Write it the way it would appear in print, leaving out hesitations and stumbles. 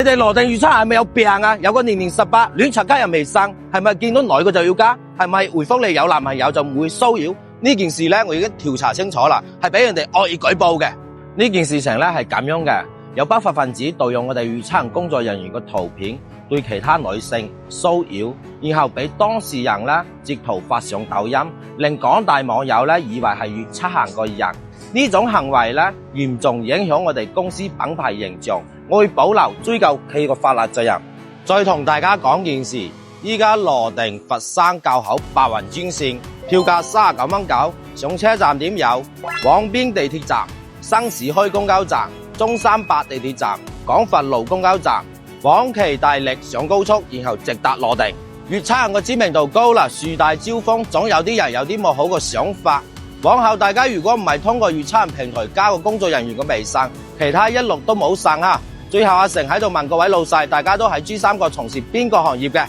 你哋羅定預測係咪有病啊？有個年齡18，戀拆家又未生，係咪見到女嘅就要加？係咪回覆你有男朋友就唔會騷擾？呢件事呢，我已經調查清楚啦，係俾人哋惡意舉報嘅。呢件事情呢係咁樣嘅，有不法分子盜用我哋預測工作人員嘅圖片，對其他女性騷擾，然後俾當事人呢截圖發上抖音，令廣大網友呢以為係預測行個人。呢種行為呢，嚴重影響我哋公司品牌形象，我會保留追究佢個法律責任。再同大家講件事，依家羅定佛山滘口白雲專線票價39蚊9，上車站點有廣邊地鐵站、新市區公交站、中山八地鐵站、廣佛路公交站、廣汽大力上高速，然後直達羅定。粵測人嘅知名度高啦，樹大招風，總有啲人有啲冇好嘅想法。往後大家如果唔係通過粵測人平台加個工作人員嘅微信，其他一律都冇信啊！最後阿成喺度問各位老細，大家都喺珠三角從事邊個行業嘅？